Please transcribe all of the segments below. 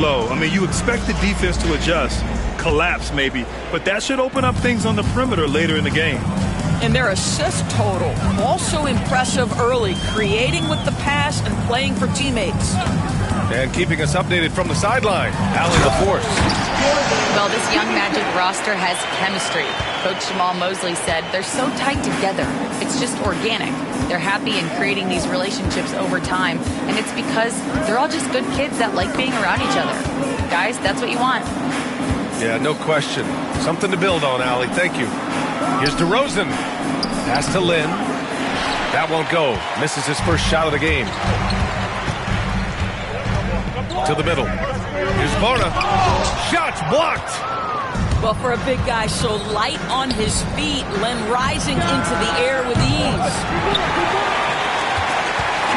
low. I mean, you expect the defense to adjust, collapse maybe, but that should open up things on the perimeter later in the game. And their assist total, also impressive early, creating with the pass and playing for teammates. And keeping us updated from the sideline, Allie LaForce. Well, this young Magic roster has chemistry. Coach Jamal Mosley said they're so tight together. It's just organic. They're happy in creating these relationships over time, and it's because they're all just good kids that like being around each other. Guys, that's what you want. Yeah, no question. Something to build on, Allie. Thank you. Here's DeRozan. Pass to Lynn. That won't go. Misses his first shot of the game. To the middle. Here's Bona. Shots blocked. Well, for a big guy so light on his feet, Len rising into the air with ease.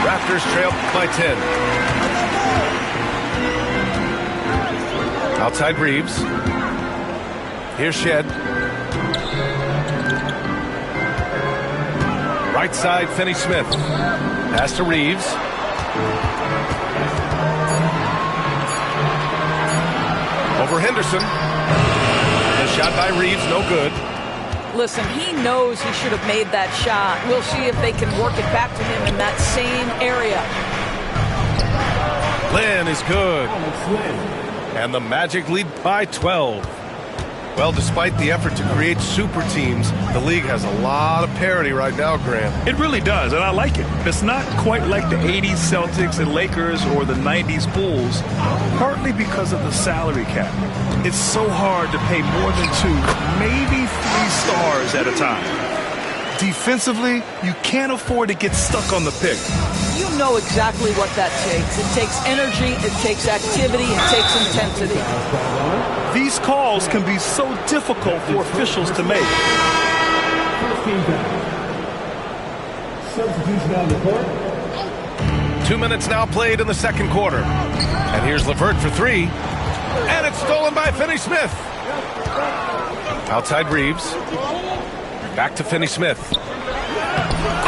Raptors trail by 10. Outside Reeves. Here's Shed. Right side, Finney-Smith. Pass to Reeves. Over Henderson. The shot by Reeves, no good. Listen, he knows he should have made that shot. We'll see if they can work it back to him in that same area. Lynn is good. And the Magic lead by 12. Well, despite the effort to create super teams, the league has a lot of parity right now, Grant. It really does, and I like it. It's not quite like the 80s Celtics and Lakers or the 90s Bulls, partly because of the salary cap. It's so hard to pay more than 2, maybe 3 stars at a time. Defensively, you can't afford to get stuck on the pick. You know exactly what that takes. It takes energy, it takes activity, it takes intensity. These calls can be so difficult for officials to make. Substitution on the court. 2 minutes now played in the second quarter. And here's LeVert for 3. And it's stolen by Finney-Smith. Outside Reeves. Back to Finney-Smith.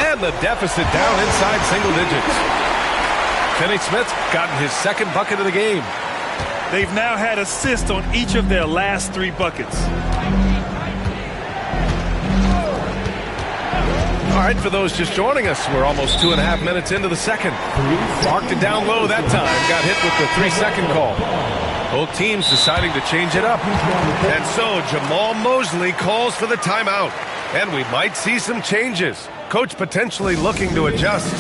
And the deficit down inside single digits. Finney-Smith's gotten his second bucket of the game. They've now had assists on each of their last 3 buckets. All right, for those just joining us, we're almost 2.5 minutes into the second. Marked it down low that time. Got hit with the 3-second call. Both teams deciding to change it up. And so Jamal Mosley calls for the timeout. And we might see some changes. Coach potentially looking to adjust.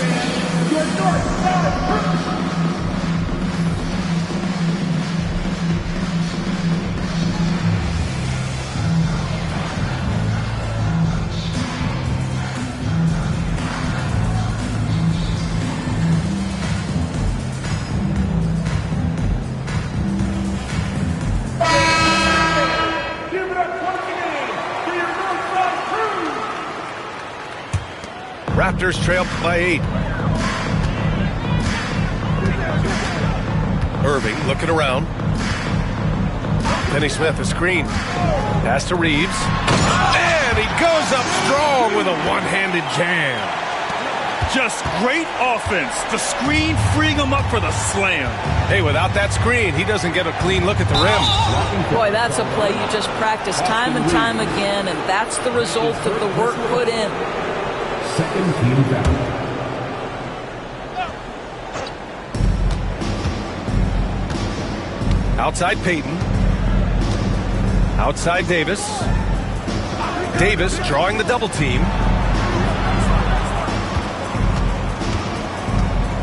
Raptors trail by 8. Irving looking around. Finney-Smith a screen. Pass to Reeves. And he goes up strong with a one-handed jam. Just great offense. The screen freeing him up for the slam. Hey, without that screen, he doesn't get a clean look at the rim. Boy, that's a play you just practice time and time again, and that's the result of the work put in. Second team down. Outside Payton. Outside Davis. Davis drawing the double team.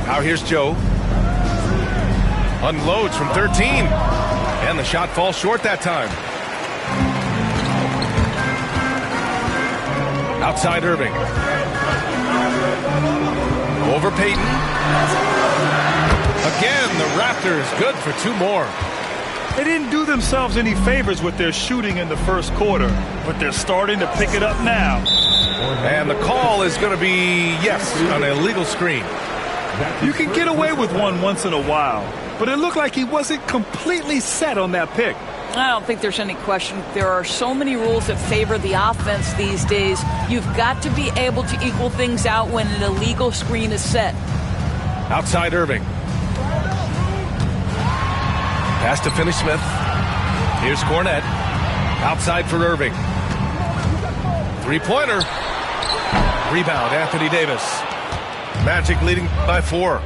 Now here's Joe. Unloads from 13. And the shot falls short that time. Outside Irving. Over Payton. Again, the Raptors good for 2 more. They didn't do themselves any favors with their shooting in the first quarter, but they're starting to pick it up now. And the call is going to be, yes, an illegal screen. You can get away with one once in a while, but it looked like he wasn't completely set on that pick. I don't think there's any question. There are so many rules that favor the offense these days. You've got to be able to equal things out when an illegal screen is set. Outside Irving. Pass to Finney-Smith. Here's Cornette. Outside for Irving. Three-pointer. Rebound, Anthony Davis. Magic leading by 4.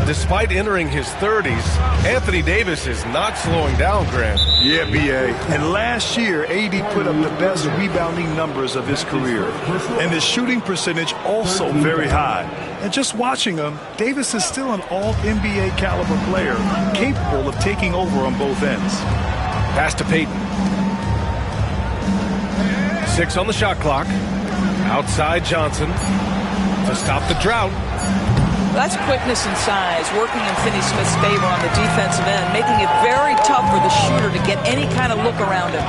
Despite entering his 30s, Anthony Davis is not slowing down, Grant. Yeah, B.A. And last year, AD put up the best rebounding numbers of his career. And his shooting percentage also very high. And just watching him, Davis is still an all-NBA caliber player, capable of taking over on both ends. Pass to Payton. 6 on the shot clock. Outside Johnson to stop the drought. That's quickness and size working in Finney-Smith's favor on the defensive end, making it very tough for the shooter to get any kind of look around him.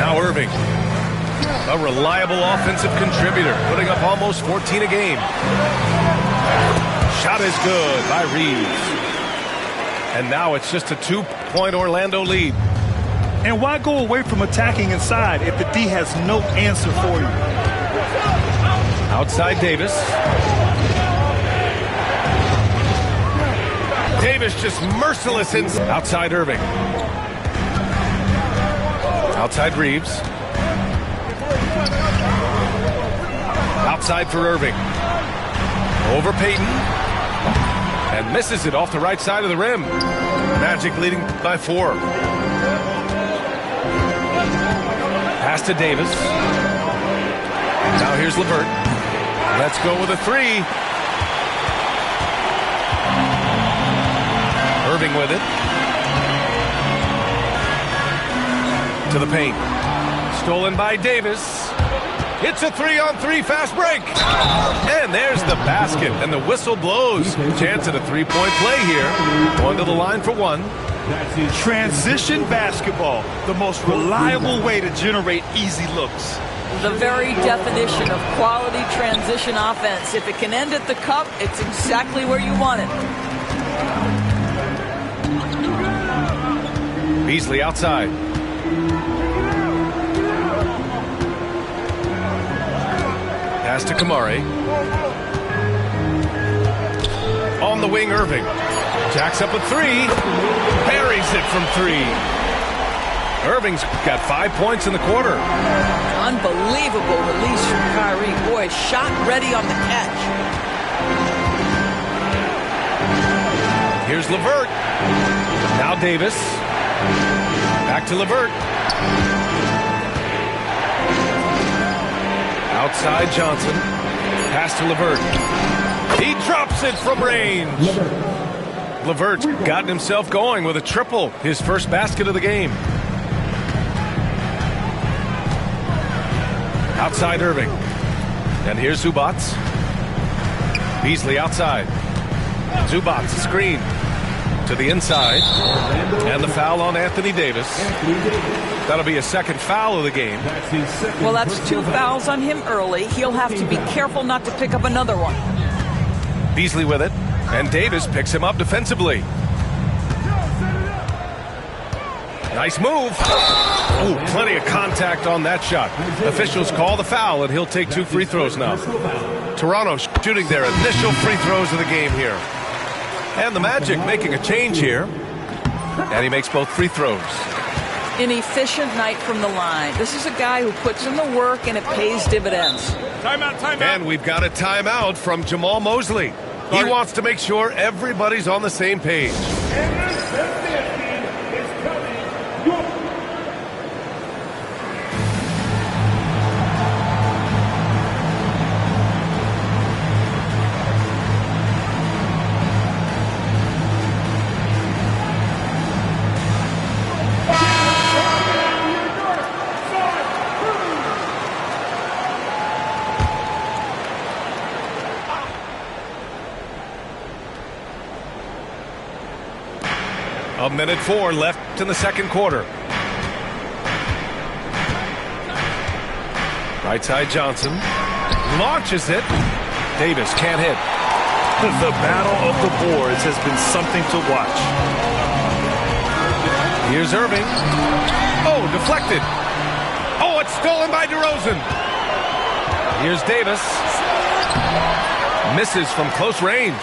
Now Irving, a reliable offensive contributor, putting up almost 14 a game. Shot is good by Reeves. And now it's just a 2-point Orlando lead. And why go away from attacking inside if the D has no answer for you? Outside Davis. Davis just merciless inside. Outside Irving. Outside Reeves. Outside for Irving. Over Payton. And misses it off the right side of the rim. Magic leading by 4. Pass to Davis. Now here's LeVert. Let's go with a 3. Irving with it. To the paint. Stolen by Davis. It's a 3-on-3 fast break. And there's the basket. And the whistle blows. Chance at a 3-point play here. Going to the line for 1. Transition basketball, the most reliable way to generate easy looks. The very definition of quality transition offense. If it can end at the cup, it's exactly where you want it. Beasley outside. Pass to Kamari. On the wing, Irving. Jacks up a 3. Buries it from 3. Irving's got 5 points in the quarter. Unbelievable release from Kyrie. Boy, shot ready on the catch. Here's LeVert. Now Davis. Back to LeVert. Outside Johnson. Pass to LeVert. He drops it from range. LeVert's gotten himself going with a triple. His first basket of the game. Outside Irving. And here's Zubats. Beasley outside. Zubats screen to the inside. And the foul on Anthony Davis. That'll be a second foul of the game. Well, that's 2 fouls on him early. He'll have to be careful not to pick up another one. Beasley with it. And Davis picks him up defensively. Nice move. Oh, plenty of contact on that shot. Officials call the foul, and he'll take 2 free throws now. Toronto shooting their initial free throws of the game here. And the Magic making a change here. And he makes both free throws. An efficient night from the line. This is a guy who puts in the work, and it pays dividends. Timeout, timeout. And we've got a timeout from Jamal Mosley. He wants to make sure everybody's on the same page. A minute 4 left in the second quarter. Right side Johnson launches it. Davis can't hit. The battle of the boards has been something to watch. Here's Irving. Oh, deflected. Oh, it's stolen by DeRozan. Here's Davis. Misses from close range.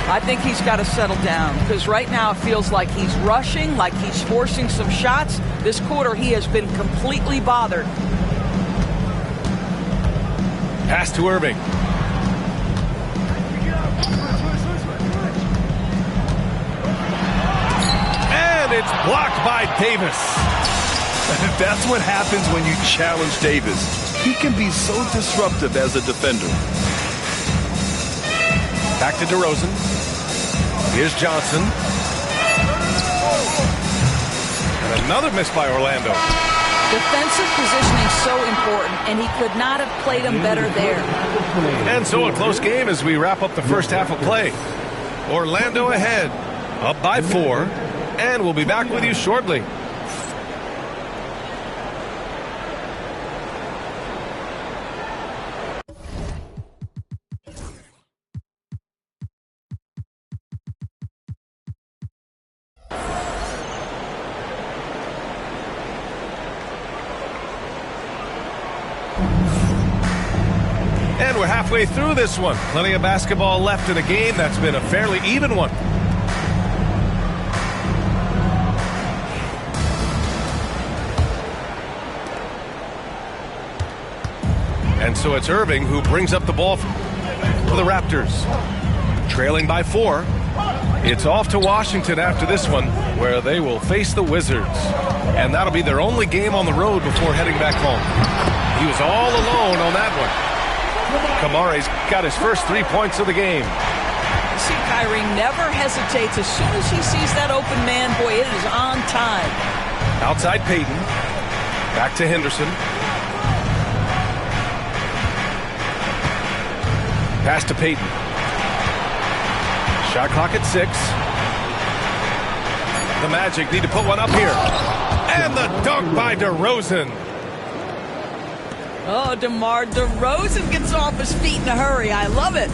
I think he's got to settle down because right now it feels like he's rushing, like he's forcing some shots. This quarter he has been completely bothered. Pass to Irving. And it's blocked by Davis. That's what happens when you challenge Davis. He can be so disruptive as a defender. Back to DeRozan. Here's Johnson. And another miss by Orlando. Defensive positioning is so important, and he could not have played him better there. And so a close game as we wrap up the first half of play. Orlando ahead, up by 4, and we'll be back with you shortly. And we're halfway through this one. Plenty of basketball left in a game that's been a fairly even one. And so it's Irving who brings up the ball for the Raptors. Trailing by 4. It's off to Washington after this one, where they will face the Wizards. And that'll be their only game on the road before heading back home. He was all alone on that one. Kamare's got his first 3 points of the game. See, Kyrie never hesitates. As soon as he sees that open man, boy, it is on time. Outside Payton. Back to Henderson. Pass to Payton. Shot clock at 6. The Magic need to put one up here. And the dunk by DeRozan. Oh, DeMar DeRozan gets off his feet in a hurry. I love it.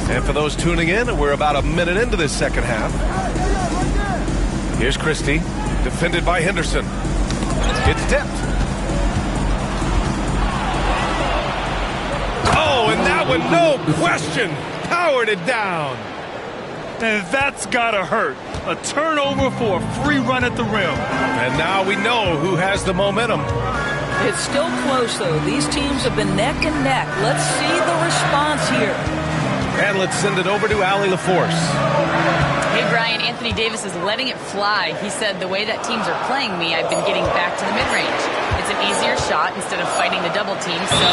And for those tuning in, we're about a minute into this second half. Here's Christie, defended by Henderson. It's tipped. Oh, and that one, no question, powered it down. And that's gotta hurt. A turnover for a free run at the rim. And now we know who has the momentum. It's still close, though. These teams have been neck and neck. Let's see the response here. And let's send it over to Allie LaForce. Hey, Brian, Anthony Davis is letting it fly. He said, the way that teams are playing me, I've been getting back to the mid-range. It's an easier shot instead of fighting the double team, so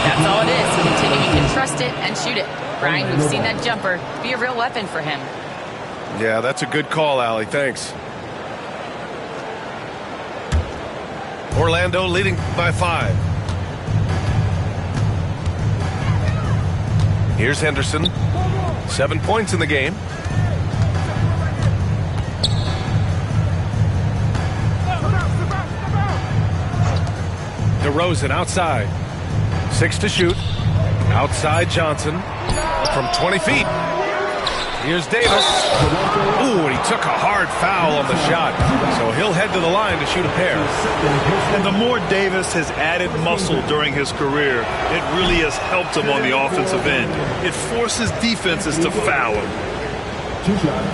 that's all it is. Continue to trust it and shoot it. Brian, we've seen that jumper be a real weapon for him. Yeah, that's a good call, Allie. Thanks. Orlando leading by 5. Here's Henderson. 7 points in the game. DeRozan outside. 6 to shoot. Outside Johnson. From 20 feet. Here's Davis. Ooh, and he took a hard foul on the shot. So he'll head to the line to shoot a pair. And the more Davis has added muscle during his career, it really has helped him on the offensive end. It forces defenses to foul him. 2 shots.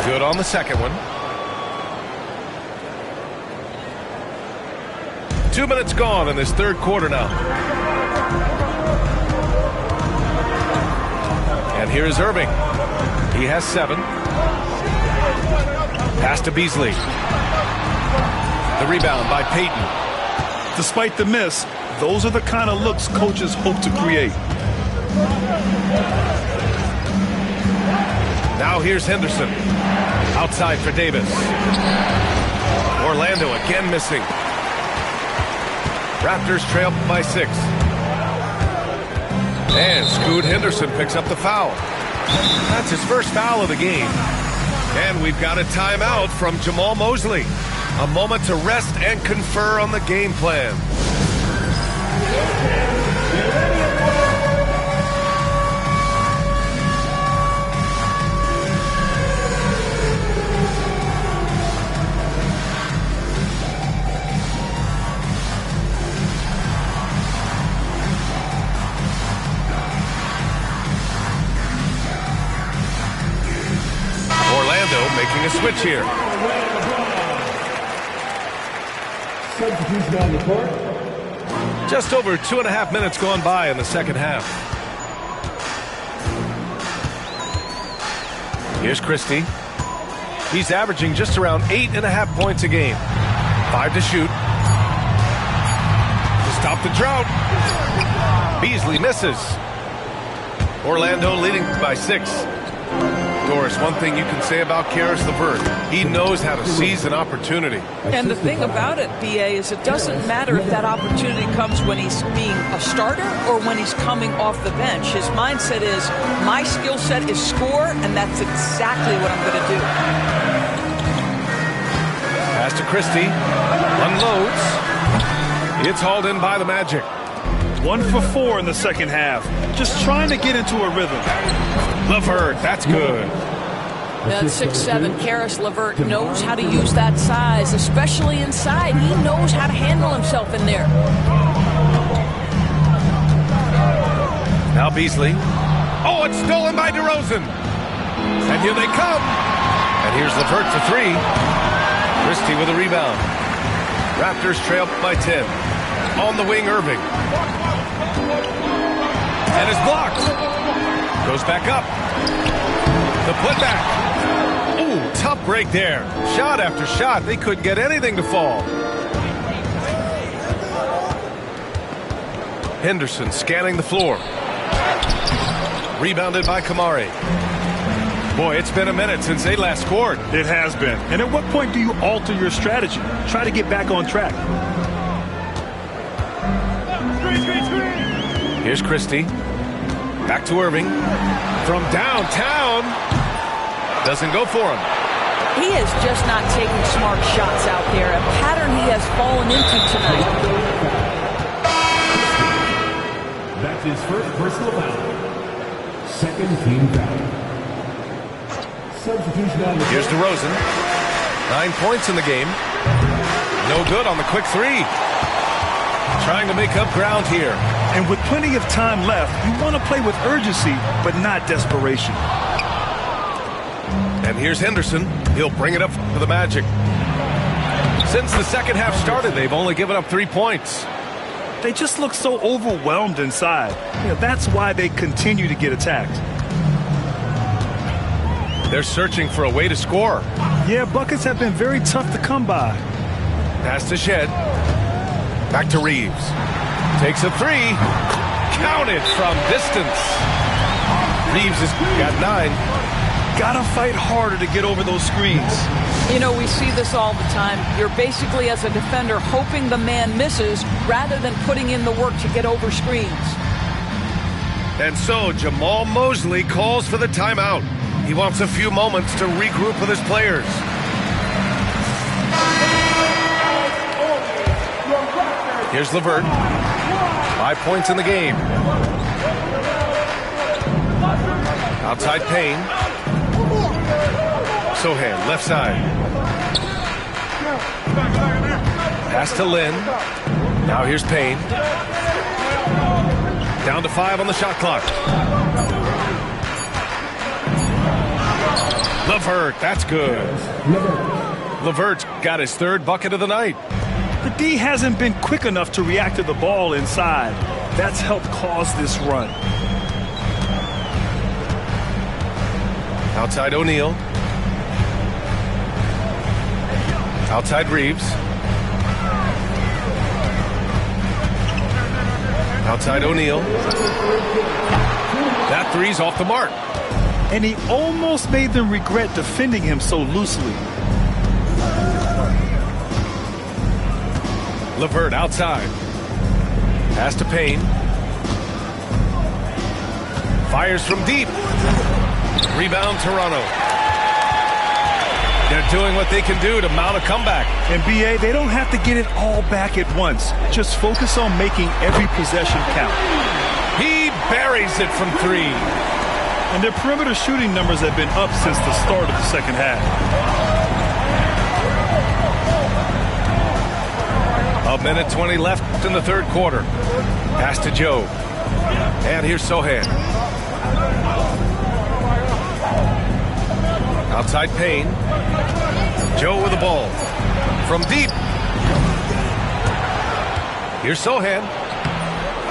Good on the second one. 2 minutes gone in this third quarter now. And here is Irving. He has 7. Pass to Beasley. The rebound by Payton. Despite the miss, those are the kind of looks coaches hope to create. Now here's Henderson. Outside for Davis. Orlando again missing. Raptors trail by 6. And Scoot Henderson picks up the foul. That's his first foul of the game. And we've got a timeout from Jamal Mosley. A moment to rest and confer on the game plan. making a switch here. Substitution on the court. Just over 2.5 minutes gone by in the second half. Here's Christie. He's averaging just around 8.5 points a game. 5 to shoot. To stop the drought. Beasley misses. Orlando leading by 6. Doris, one thing you can say about Karis LeVert, he knows how to seize an opportunity. And the thing about it, BA, is it doesn't matter if that opportunity comes when he's being a starter or when he's coming off the bench. His mindset is, my skill set is score, and that's exactly what I'm going to do. Pass to Christie. Unloads. It's hauled in by the Magic. 1 for 4 in the second half. Just trying to get into a rhythm. LeVert, that's good. That 6'7", Karis LeVert knows how to use that size, especially inside. He knows how to handle himself in there. Now Beasley. Oh, it's stolen by DeRozan. And here they come. And here's LeVert for 3. Christie with a rebound. Raptors trail by 10. On the wing, Irving. And is blocked. Goes back up. The putback. Ooh, tough break there. Shot after shot. They couldn't get anything to fall. Henderson scanning the floor. Rebounded by Kamari. Boy, it's been a minute since they last scored. It has been. And at what point do you alter your strategy? Try to get back on track. Here's Christie. Back to Irving. From downtown. Doesn't go for him. He is just not taking smart shots out there, a pattern he has fallen into tonight. That's his first personal foul. Second team foul. Substitution on the Here's DeRozan. 9 points in the game. No good on the quick 3. Trying to make up ground here. And with plenty of time left, you want to play with urgency, but not desperation. And here's Henderson. He'll bring it up for the Magic. Since the second half started, they've only given up 3 points. They just look so overwhelmed inside. That's why they continue to get attacked. They're searching for a way to score. Yeah, buckets have been very tough to come by. Pass to Shed. Back to Reeves. Takes a 3. Counted from distance. Reeves has got 9. Gotta fight harder to get over those screens. You know, we see this all the time. You're basically, as a defender, hoping the man misses rather than putting in the work to get over screens. And so Jamal Mosley calls for the timeout. He wants a few moments to regroup with his players. Here's LeVert. 5 points in the game. Outside Payne. Sohan, left side. Pass to Lynn. Now here's Payne. Down to 5 on the shot clock. LeVert, that's good. LeVert's got his 3rd bucket of the night. The D hasn't been quick enough to react to the ball inside. That's helped cause this run. Outside O'Neal. Outside Reeves. Outside O'Neal. That 3's off the mark. And he almost made them regret defending him so loosely. LeVert outside. Pass to Payne. Fires from deep. Rebound Toronto. They're doing what they can do to mount a comeback. And BA, they don't have to get it all back at once. Just focus on making every possession count. He buries it from 3. And their perimeter shooting numbers have been up since the start of the second half. A minute 20 left in the 3rd quarter. Pass to Joe. And here's Sohan. Outside Payne. Joe with the ball. From deep. Here's Sohan.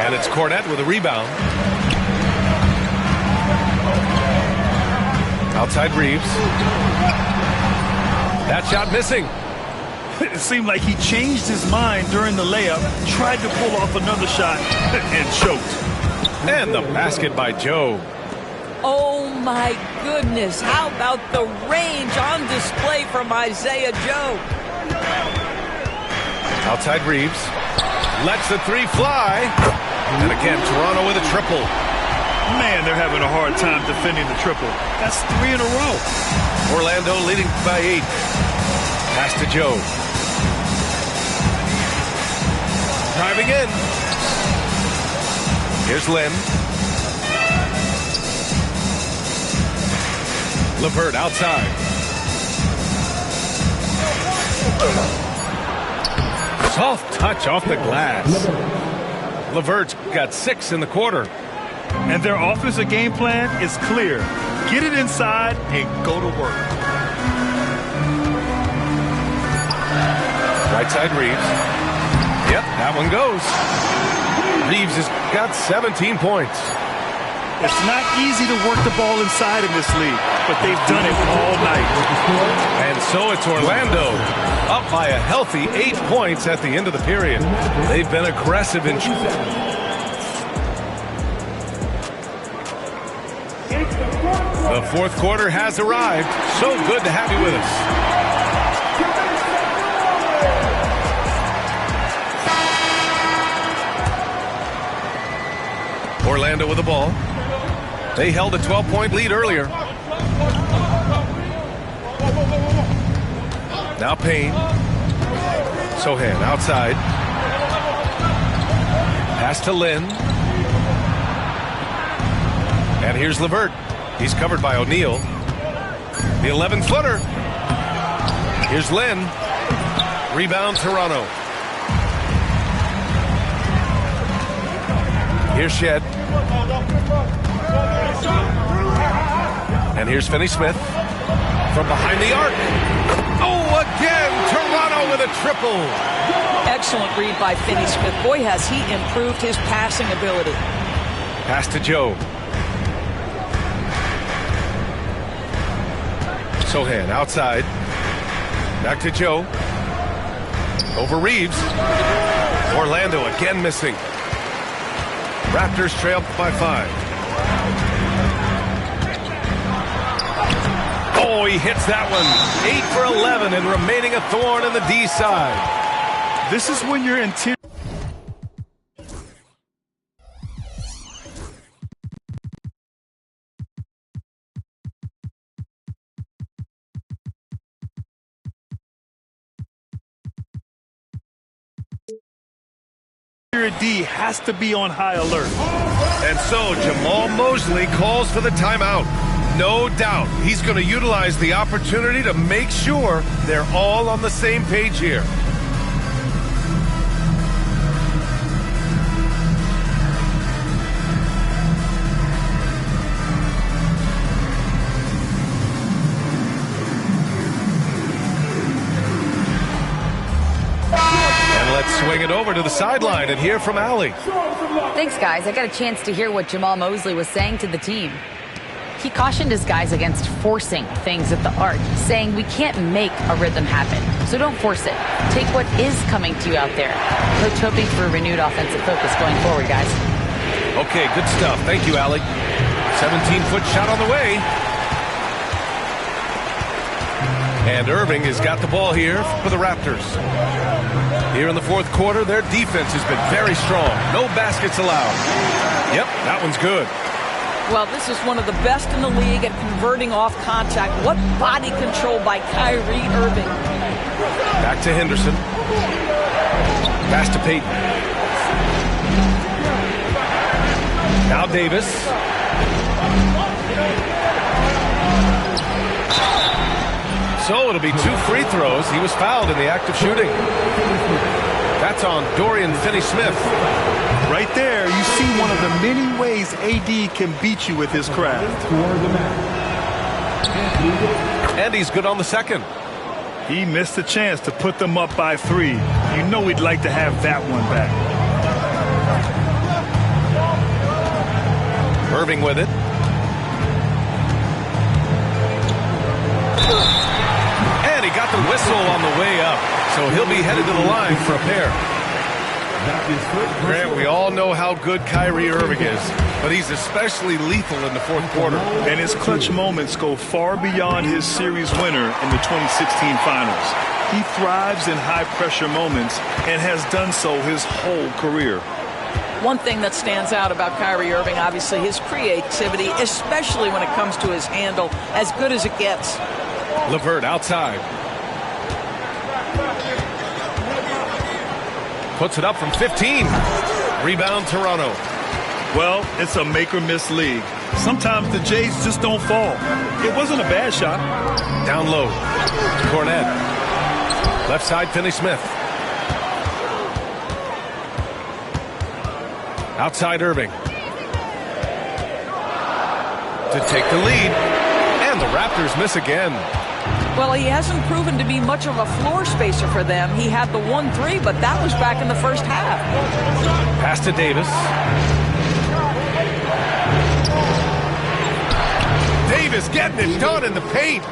And it's Cornette with a rebound. Outside Reeves. That shot missing. It seemed like he changed his mind during the layup, tried to pull off another shot, and choked. And the basket by Joe. Oh my goodness, how about the range on display from Isaiah Joe? Outside Reeves. Lets the three fly. And again, Toronto with a triple. Man, they're having a hard time defending the triple. That's 3 in a row. Orlando leading by 8. Pass to Joe. Driving in. Here's Lynn. LeVert outside. Soft touch off the glass. LeVert's got 6 in the quarter. And their offensive game plan is clear. Get it inside and go to work. Right side Reeves. Yep, that one goes. Reeves has got 17 points. It's not easy to work the ball inside in this league, but they've done it all night. And so it's Orlando up by a healthy 8 points at the end of the period. They've been aggressive in the fourth quarter has arrived. So good to have you with us. Orlando with the ball. They held a 12-point lead earlier. Now Payne. Sohan outside. Pass to Lynn. And here's LeVert. He's covered by O'Neal. The 11-footer. Here's Lynn. Rebound Toronto. Here's Shed. And here's Finney-Smith from behind the arc. Oh, again, Toronto with a triple. Excellent read by Finney-Smith. Boy, has he improved his passing ability. Pass to Joe. Sohan outside. Back to Joe. Over Reeves. Orlando again missing. Raptors trail by 5. Oh, he hits that one. 8 for 11 and remaining a thorn in the D side. This is when you're interior. D has to be on high alert. And so Jamal Mosley calls for the timeout. No doubt he's going to utilize the opportunity to make sure they're all on the same page here. Swing it over to the sideline and hear from Allie. Thanks, guys. I got a chance to hear what Jamal Mosley was saying to the team. He cautioned his guys against forcing things at the arc, saying we can't make a rhythm happen, so don't force it. Take what is coming to you out there. Coach hoping for a renewed offensive focus going forward, guys. Okay, good stuff. Thank you, Allie. 17-foot shot on the way. And Irving has got the ball here for the Raptors. Here in the fourth quarter, their defense has been very strong. No baskets allowed. Yep, that one's good. Well, this is one of the best in the league at converting off contact. What body control by Kyrie Irving. Back to Henderson. Pass to Payton. Now Davis. So it'll be 2 free throws. He was fouled in the act of shooting. That's on Dorian Finney-Smith. Right there, you see one of the many ways AD can beat you with his craft. And he's good on the second. He missed a chance to put them up by 3. You know he'd like to have that one back. Irving with it. And he got the whistle on the way up. So he'll be headed to the line for a pair. Grant, we all know how good Kyrie Irving is, but he's especially lethal in the fourth quarter. And his clutch moments go far beyond his series winner in the 2016 finals. He thrives in high-pressure moments and has done so his whole career. One thing that stands out about Kyrie Irving, obviously, his creativity, especially when it comes to his handle, as good as it gets. LeVert outside. Puts it up from 15. Rebound Toronto. Well, it's a make-or-miss league. Sometimes the Jays just don't fall. It wasn't a bad shot. Down low. Cornette. Left side, Finney-Smith. Outside Irving. To take the lead. And the Raptors miss again. Well, he hasn't proven to be much of a floor spacer for them. He had the 1-3, but that was back in the first half. Pass to Davis. Davis getting it done in the paint.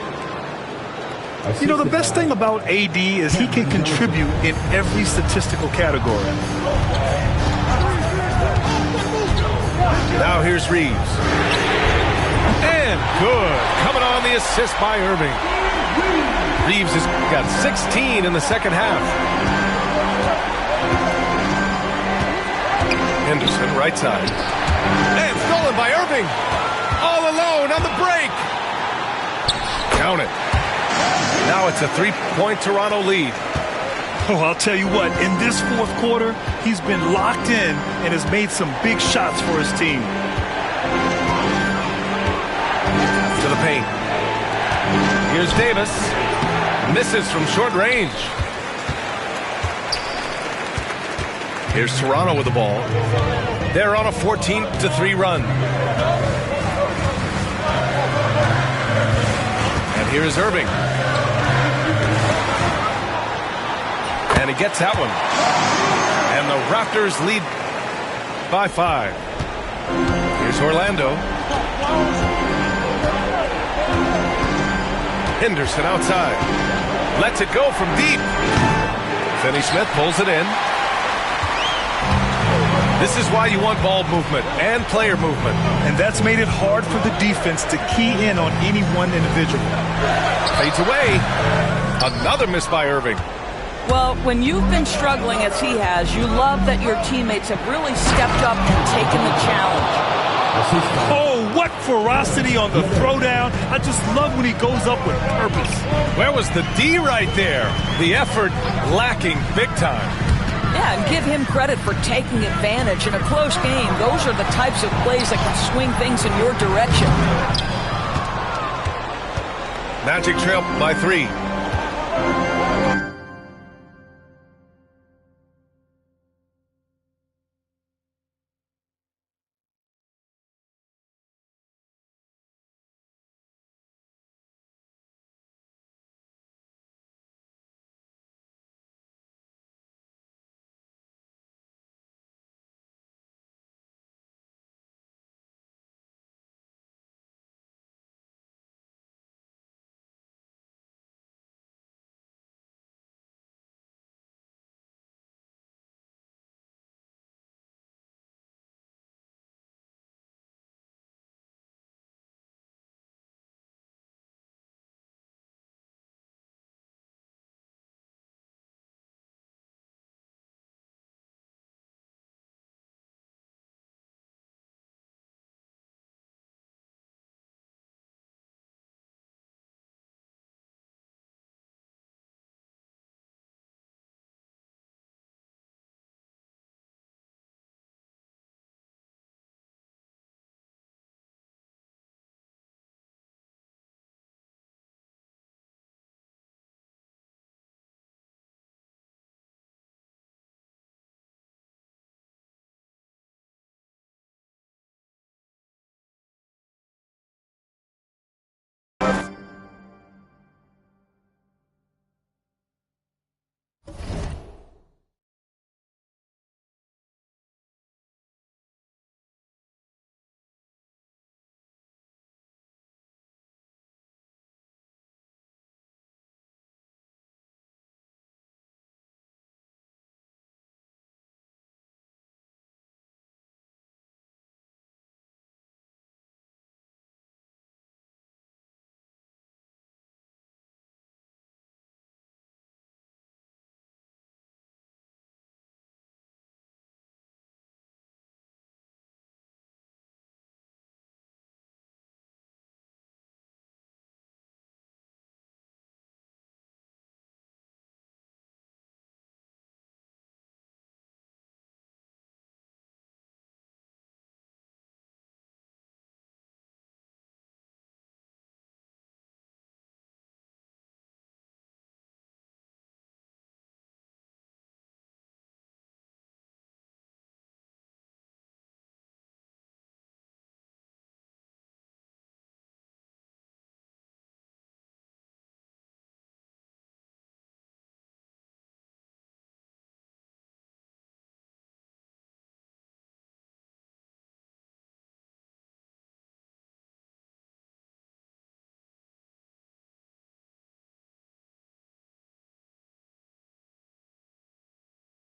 You know, the best thing about AD is he can contribute in every statistical category. Now here's Reeves. And good. Coming on the assist by Irving. Reeves has got 16 in the second half. Henderson, right side. And stolen by Irving. All alone on the break. Count it. Now it's a 3-point Toronto lead. Oh, I'll tell you what, in this fourth quarter, he's been locked in and has made some big shots for his team. To the paint. Here's Davis. Misses from short range. Here's Toronto with the ball. They're on a 14-3 run. And here's Irving. And he gets that one. And the Raptors lead by 5. Here's Orlando. Henderson outside. Lets it go from deep. Finney-Smith pulls it in. This is why you want ball movement and player movement. And that's made it hard for the defense to key in on any one individual. Fades away. Another miss by Irving. Well, when you've been struggling as he has, you love that your teammates have really stepped up and taken the challenge. Oh, what ferocity on the throwdown. I just love when he goes up with purpose. Where was the D right there? The effort lacking big time. Yeah, and give him credit for taking advantage in a close game. Those are the types of plays that can swing things in your direction. Magic trail by 3.